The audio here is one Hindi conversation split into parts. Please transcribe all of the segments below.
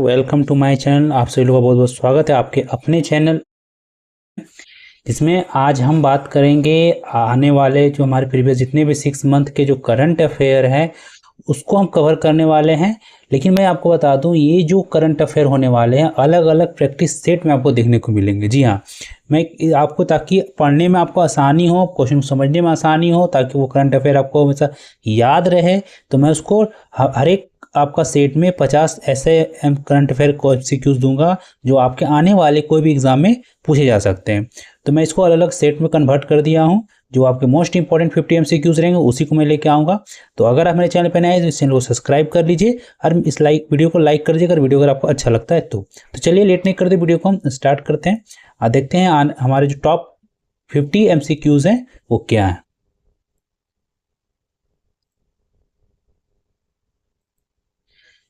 Welcome to my channel. आप सभी लोगों का बहुत बहुत स्वागत है आपके अपने चैनल, जिसमें आज हम बात करेंगे आने वाले जो हमारे प्रीवियस जितने भी 6 मंथ के जो करंट अफेयर हैं उसको हम कवर करने वाले हैं। लेकिन मैं आपको बता दूं, ये जो करंट अफेयर होने वाले हैं अलग अलग प्रैक्टिस सेट में आपको देखने को मिलेंगे। जी हाँ, मैं आपको ताकि पढ़ने में आपको आसानी हो, क्वेश्चन समझने में आसानी हो, ताकि वो करंट अफेयर आपको हमेशा याद रहे, तो मैं उसको हर एक आपका सेट में 50 ऐसे करंट अफेयर को एमसीक्यूज दूंगा जो आपके आने वाले कोई भी एग्जाम में पूछे जा सकते हैं। तो मैं इसको अलग अलग सेट में कन्वर्ट कर दिया हूं। जो आपके मोस्ट इंपॉर्टेंट 50 एमसीक्यूज रहेंगे उसी को मैं लेके आऊँगा। तो अगर आप मेरे चैनल पर नए हैं तो इस चैनल को सब्सक्राइब कर लीजिए और इस वीडियो को लाइक कर दीजिए अगर वीडियो अगर आपको अच्छा लगता है तो चलिए लेट नहीं करते, वीडियो को हम स्टार्ट करते हैं और देखते हैं हमारे जो टॉप 50 एमसीक्यूज हैं वो क्या है।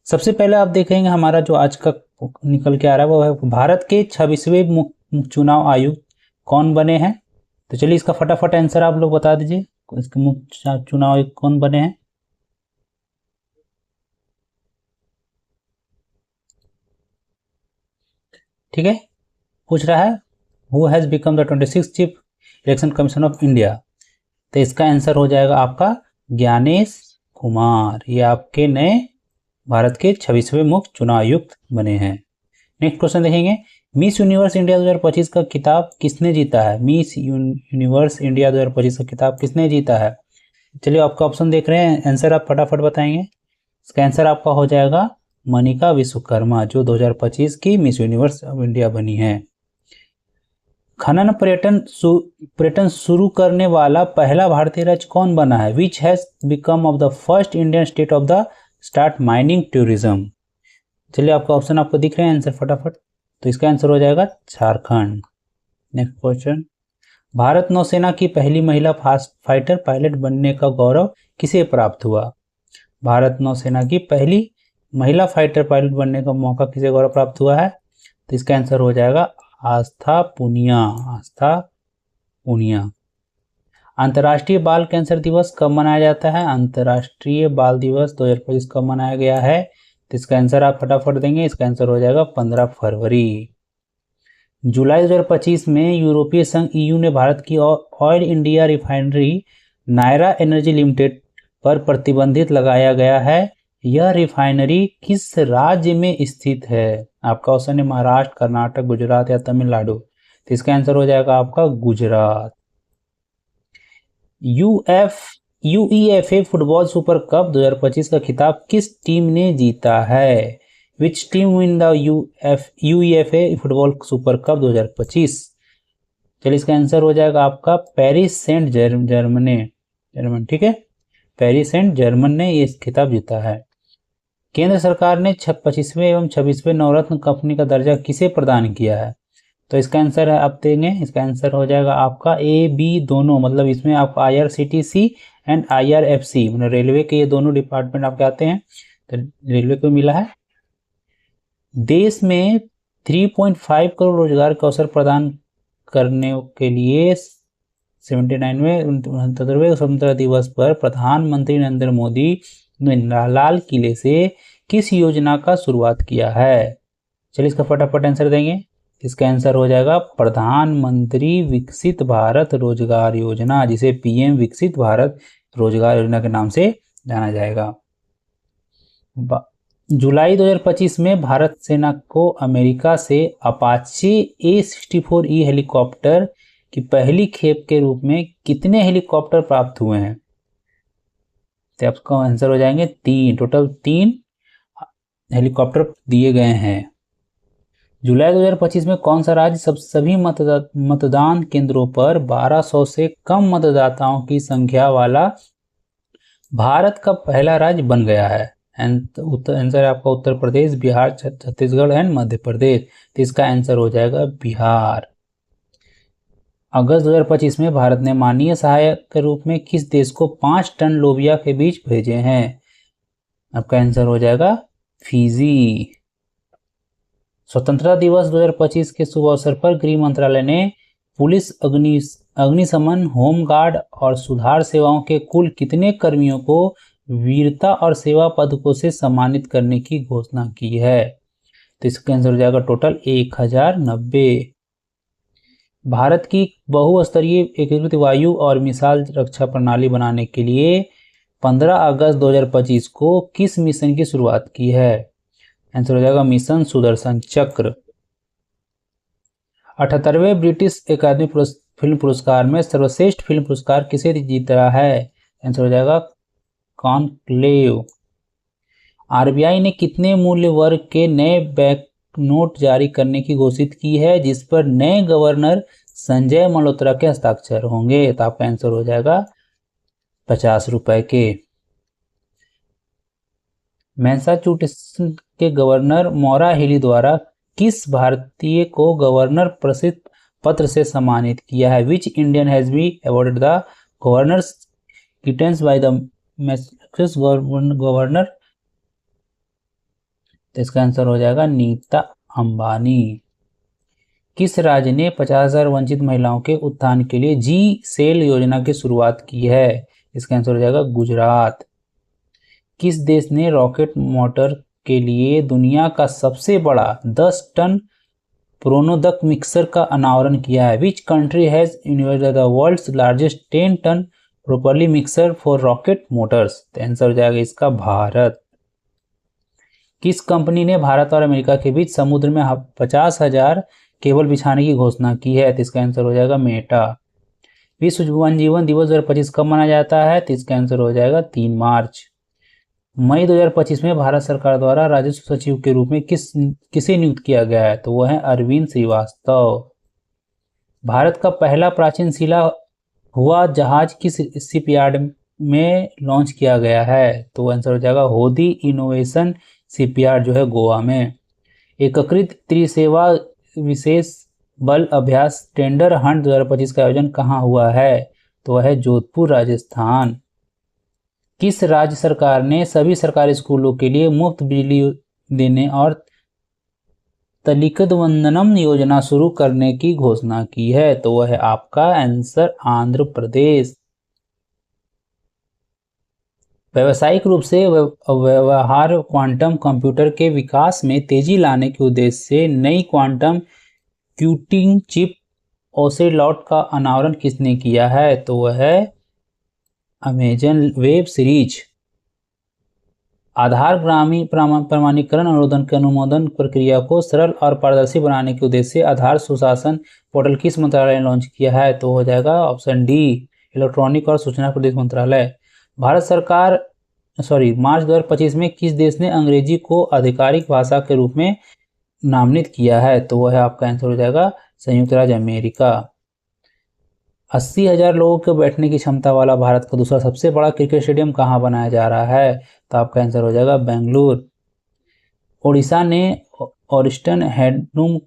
सबसे पहले आप देखेंगे हमारा जो आज का निकल के आ रहा है वो है भारत के 26वें चुनाव आयुक्त कौन बने हैं। तो चलिए इसका फटाफट आंसर आप लोग बता दीजिए, इसके मुख्य चुनाव आयुक्त कौन बने हैं। ठीक है, पूछ रहा है who has become the 26th chief election commission of India. तो इसका आंसर हो जाएगा आपका ज्ञानेश कुमार। ये आपके नए भारत के 26वें मुख्य चुनाव आयुक्त बने हैं। नेक्स्ट क्वेश्चन देखेंगे, मिस यूनिवर्स इंडिया 2025 का खिताब किसने जीता है। मिस यूनिवर्स इंडिया 2025 का खिताब किसने जीता है। चलिए आपका ऑप्शन देख रहे हैं, आंसर आप फटाफट बताएंगे। इसका आंसर आपका हो जाएगा मनिका विश्वकर्मा, जो 2025 की मिस यूनिवर्स ऑफ इंडिया बनी है। खनन पर्यटन शुरू करने वाला पहला भारतीय राज्य कौन बना है। Which has become of the first Indian state of the start mining tourism. चलिए आपका ऑप्शन आपको दिख रहे हैं, आंसर फटाफट। तो इसका आंसर हो जाएगा झारखंड। नेक्स्ट क्वेश्चन, भारत नौसेना की पहली महिला फाइटर पायलट बनने का गौरव किसे प्राप्त हुआ। भारत नौसेना की पहली महिला फाइटर पायलट बनने का मौका किसे गौरव प्राप्त हुआ है। तो इसका आंसर हो जाएगा आस्था पुनिया। आस्था पुनिया। अंतर्राष्ट्रीय बाल कैंसर दिवस कब मनाया जाता है। अंतर्राष्ट्रीय बाल दिवस 2025 कब मनाया गया है। तो इसका आंसर आप फटाफट देंगे, इसका आंसर हो जाएगा 15 फरवरी। जुलाई 2025 में यूरोपीय संघ ईयू ने भारत की oil India refinery Nayara energy limited पर प्रतिबंधित लगाया गया है। यह रिफाइनरी किस राज्य में स्थित है। आपका ऑप्शन है महाराष्ट्र, कर्नाटक, गुजरात या तमिलनाडु। तो इसका आंसर हो जाएगा आपका Gujarat. UEFA football super cup 2025 का खिताब किस टीम ने जीता है। Which team win the UEFA football super cup 2025। चलिए इसका आंसर हो जाएगा आपका पेरिस सेंट जर्मन। ठीक है, पेरिस सेंट जर्मन ने ये खिताब जीता है। केंद्र सरकार ने 25वें एवं 26वें नवरत्न कंपनी का दर्जा किसे प्रदान किया है। तो इसका आंसर है आप देंगे, इसका आंसर हो जाएगा आपका ए बी दोनों, मतलब इसमें आप IRCTC एंड IRFC मतलब रेलवे के ये दोनों डिपार्टमेंट आपके आते हैं। तो रेलवे को मिला है। देश में 3.5 करोड़ रोजगार के अवसर प्रदान करने के लिए 79वें स्वतंत्रता दिवस पर प्रधानमंत्री नरेंद्र मोदी ने लाल किले से किस योजना का शुरुआत किया है। चलिए इसका फटाफट आंसर देंगे। इसका आंसर हो जाएगा प्रधानमंत्री विकसित भारत रोजगार योजना, जिसे PM विकसित भारत रोजगार योजना के नाम से जाना जाएगा। जुलाई 2025 में भारत सेना को अमेरिका से अपाचे A64E हेलीकॉप्टर की पहली खेप के रूप में कितने हेलीकॉप्टर प्राप्त हुए हैं। तो आपका आंसर हो जाएंगे 3, टोटल 3 हेलीकॉप्टर दिए गए हैं। जुलाई 2025 में कौन सा राज्य सभी मतदान केंद्रों पर 1200 से कम मतदाताओं की संख्या वाला भारत का पहला राज्य बन गया है। आंसर आपका उत्तर प्रदेश, बिहार, छत्तीसगढ़ एंड मध्य प्रदेश। तो इसका आंसर हो जाएगा बिहार। अगस्त 2025 में भारत ने मानवीय सहायक के रूप में किस देश को 5 टन लोबिया के बीज भेजे हैं। आपका आंसर हो जाएगा फिजी। स्वतंत्रता दिवस 2025 के शुभ अवसर पर गृह मंत्रालय ने पुलिस, अग्निशमन, होमगार्ड और सुधार सेवाओं के कुल कितने कर्मियों को वीरता और सेवा पदकों से सम्मानित करने की घोषणा की है। तो इसका आंसर हो जाएगा टोटल 1090। भारत की बहुस्तरीय एकीकृत वायु और मिसाइल रक्षा प्रणाली बनाने के लिए 15 अगस्त 2025 को किस मिशन की शुरुआत की है? आंसर हो जाएगा मिशन सुदर्शन चक्र। 78वें ब्रिटिश अकादमी फिल्म पुरस्कार में सर्वश्रेष्ठ फिल्म पुरस्कार किसे जीता है? आंसर हो जाएगा कॉन्क्लेव। आरबीआई ने कितने मूल्य वर्ग के नए बैंक नोट जारी करने की घोषित की है जिस पर नए गवर्नर संजय मल्होत्रा के हस्ताक्षर होंगे? तो आपका आंसर हो जाएगा 50 रुपए के। मैसाचुसेट्स के गवर्नर मौरा हिली द्वारा किस भारतीय को गवर्नर प्रसिद्ध पत्र से सम्मानित किया है? Which Indian has been awarded the governor's citations by the Massachusetts governor? तो इसका आंसर हो जाएगा नीता अंबानी। किस राज्य ने 50,000 वंचित महिलाओं के उत्थान के लिए जी सेल योजना की शुरुआत की है? इसका आंसर हो जाएगा गुजरात। किस देश ने रॉकेट मोटर के लिए दुनिया का सबसे बड़ा 10 टन प्रोनोदक मिक्सर का अनावरण किया है? Which country has innovated the world's largest 10 ton propellant mixer for rocket motors? तो आंसर हो जाएगा इसका भारत। किस कंपनी ने भारत और अमेरिका के बीच समुद्र में 50,000 केबल बिछाने की घोषणा की है? तो इसका आंसर हो जाएगा मेटा। विश्व वन जीवन दिवस 2025 कब मनाया जाता है? तो इसका आंसर हो जाएगा 3 मार्च। मई 2025 में भारत सरकार द्वारा राजस्व सचिव के रूप में किसे नियुक्त किया गया है? तो वह है अरविंद श्रीवास्तव। भारत का पहला प्राचीन शिला हुआ जहाज किस शिपयार्ड में लॉन्च किया गया है? तो आंसर हो जाएगा होदी इनोवेशन शिपयार्ड जो है गोवा में। एकीकृत त्रिसेवा विशेष बल अभ्यास टेंडर हंट 2025 का आयोजन कहाँ हुआ है? तो वह है जोधपुर राजस्थान। किस राज्य सरकार ने सभी सरकारी स्कूलों के लिए मुफ्त बिजली देने और तलिकद वंदनम योजना शुरू करने की घोषणा की है? तो वह है आपका आंसर आंध्र प्रदेश। व्यावसायिक रूप से व्यवहार क्वांटम कंप्यूटर के विकास में तेजी लाने के उद्देश्य से नई क्वांटम कंप्यूटिंग चिप ओसेलॉट का अनावरण किसने किया है? तो वह है अमेजन वेब सीरीज। आधार ग्रामीण प्रमाणीकरण अनुमोदन के अनुमोदन प्रक्रिया को सरल और पारदर्शी बनाने के उद्देश्य से आधार सुशासन पोर्टल किस मंत्रालय ने लॉन्च किया है? तो हो जाएगा ऑप्शन डी इलेक्ट्रॉनिक और सूचना प्रौद्योगिकी मंत्रालय। भारत सरकार मार्च 2025 में किस देश ने अंग्रेजी को आधिकारिक भाषा के रूप में नामित किया है? तो वह है आपका आंसर हो जाएगा संयुक्त राज्य अमेरिका। 80,000 लोगों के बैठने की क्षमता वाला भारत का दूसरा सबसे बड़ा क्रिकेट स्टेडियम कहाँ बनाया जा रहा है? तो आपका आंसर हो जाएगा बेंगलुरु। ओडिशा ने ऑरिस्टन हैंडलूम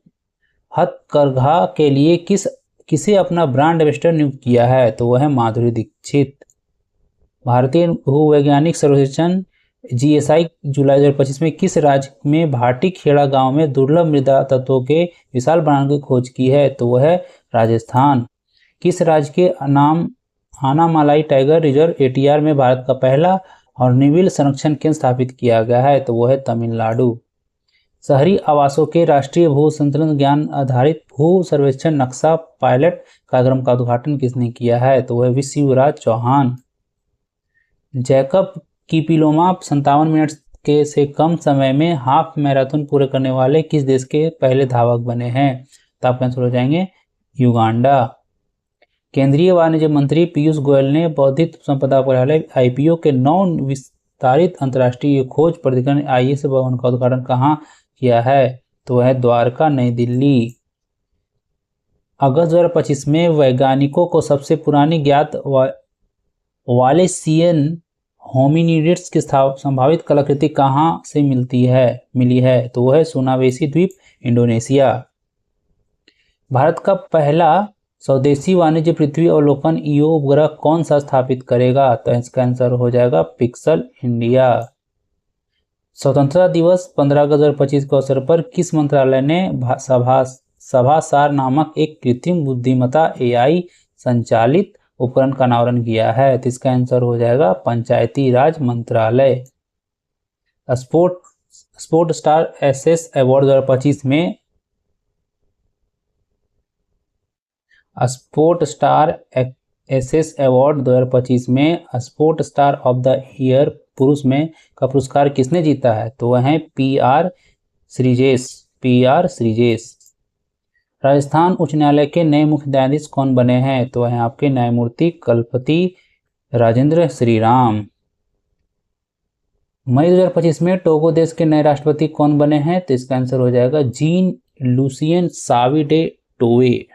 हथकरघा के लिए किसे अपना ब्रांड एम्बेसडर नियुक्त किया है? तो वह है माधुरी दीक्षित। भारतीय भूवैज्ञानिक सर्वेक्षण जीएसआई जुलाई 2025 में किस राज्य में भाटी खेड़ा गांव में दुर्लभ मृदा तत्वों के विशाल भंडार की खोज की है? तो वह है राजस्थान। किस राज्य के नाम आनामालाई टाइगर रिजर्व एटीआर में भारत का पहला हॉर्नबिल संरक्षण केंद्र स्थापित किया गया है? तो वह है तमिलनाडु। शहरी आवासों के राष्ट्रीय भू संतुलन ज्ञान आधारित भू सर्वेक्षण नक्शा पायलट कार्यक्रम का उद्घाटन किसने किया है? तो वह विश्वराज चौहान। जैकब किपिलोमा 57 मिनट के से कम समय में हाफ मैराथन पूरे करने वाले किस देश के पहले धावक बने हैं? तो आप आंसर हो जाएंगे युगांडा। केंद्रीय वाणिज्य मंत्री पीयूष गोयल ने बौद्धिक संपदा कार्यालय आईपीओ के 9 विस्तारित अंतर्राष्ट्रीय खोज प्राधिकरण आईएस भवन का उद्घाटन कहाँ किया है? तो वह है द्वारका नई दिल्ली। अगस्त 2025 में वैज्ञानिकों को सबसे पुरानी ज्ञात वालेसियन होमिनिड्स की संभावित कलाकृति कहाँ से मिली है? तो वह है सुनावेसी द्वीप इंडोनेशिया। भारत का पहला स्वदेशी वाणिज्य पृथ्वी अवलोकन ईओ उपग्रह कौन सा स्थापित करेगा? तो इसका आंसर हो जाएगा पिक्सल इंडिया। स्वतंत्रता दिवस 15 अगस्त 2025 के अवसर पर किस मंत्रालय ने सभासार नामक एक कृत्रिम बुद्धिमत्ता एआई संचालित उपकरण का अनावरण किया है? तो इसका आंसर हो जाएगा पंचायती राज मंत्रालय। स्पोर्ट स्टार एसएस अवार्ड 2025 में स्पोर्ट स्टार एसएस अवार्ड 2025 में sport star of the year पुरुष में का पुरस्कार किसने जीता है? तो वह है पीआर श्रीजेश। राजस्थान उच्च न्यायालय के नए मुख्य न्यायाधीश कौन बने हैं? तो वह आपके न्यायमूर्ति कलपति राजेंद्र श्रीराम। मई 2025 में टोगो देश के नए राष्ट्रपति कौन बने हैं? तो इसका आंसर हो जाएगा जीन लुसियन साविडे टोवे।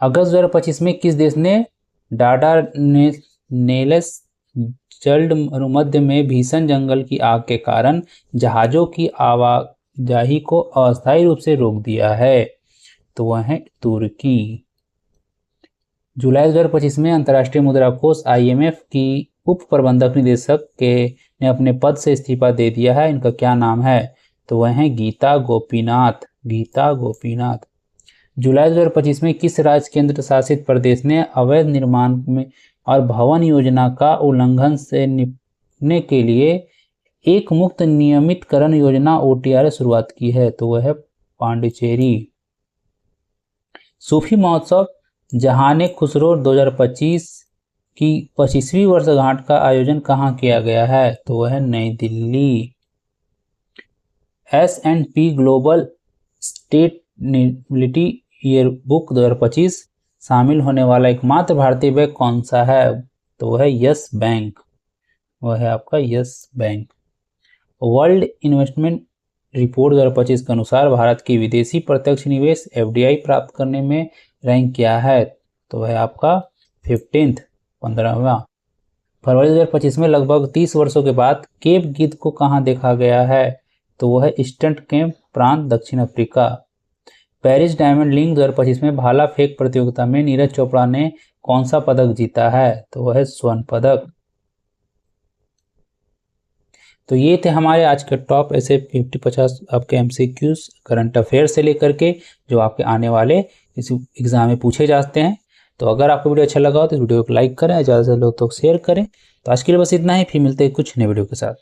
अगस्त 2025 में किस देश ने डार्डानेल्स जल्द मध्य में भीषण जंगल की आग के कारण जहाजों की आवाजाही को अस्थायी रूप से रोक दिया है? तो वह है तुर्की। जुलाई 2025 में अंतर्राष्ट्रीय मुद्रा कोष IMF की उप प्रबंधक निदेशक ने अपने पद से इस्तीफा दे दिया है। इनका क्या नाम है? तो वह है गीता गोपीनाथ। जुलाई 2025 में किस राज्य केंद्र शासित प्रदेश ने अवैध निर्माण में और भवन योजना का उल्लंघन से निपटने के लिए एक मुक्त नियमितकरण योजना OTR शुरुआत की है? तो वह है पांडिचेरी। सूफी महोत्सव जहाने खुसरो 2025 की 25वीं वर्षगांठ का आयोजन कहाँ किया गया है? तो वह है नई Delhi. S&P global sustainability yearbook 2025 शामिल होने वाला एकमात्र भारतीय बैंक कौन सा है? तो वह है yes bank. World investment report 2025 के अनुसार भारत की विदेशी प्रत्यक्ष निवेश FDI प्राप्त करने में रैंक क्या है? तो वह आपका 15वां। फरवरी 2025 में लगभग 30 वर्षों के बाद केप गिद्ध को कहाँ देखा गया है? तो वह है ईस्टर्न केप प्रांत, दक्षिण अफ्रीका। पेरिस डायमंड लीग 2025 में भाला फेंक प्रतियोगिता में नीरज चोपड़ा ने कौन सा पदक जीता है? तो वह है स्वर्ण पदक। तो ये थे हमारे आज के टॉप ऐसे 50-50 आपके MCQs करंट अफेयर से लेकर के जो आपके आने वाले इस एग्जाम में पूछे जाते हैं। तो अगर आपको वीडियो अच्छा लगा हो तो इस वीडियो को लाइक करें, ज़्यादा से लोग तो शेयर करें। तो आज के लिए बस इतना ही, फिर मिलते हैं कुछ नए वीडियो के साथ।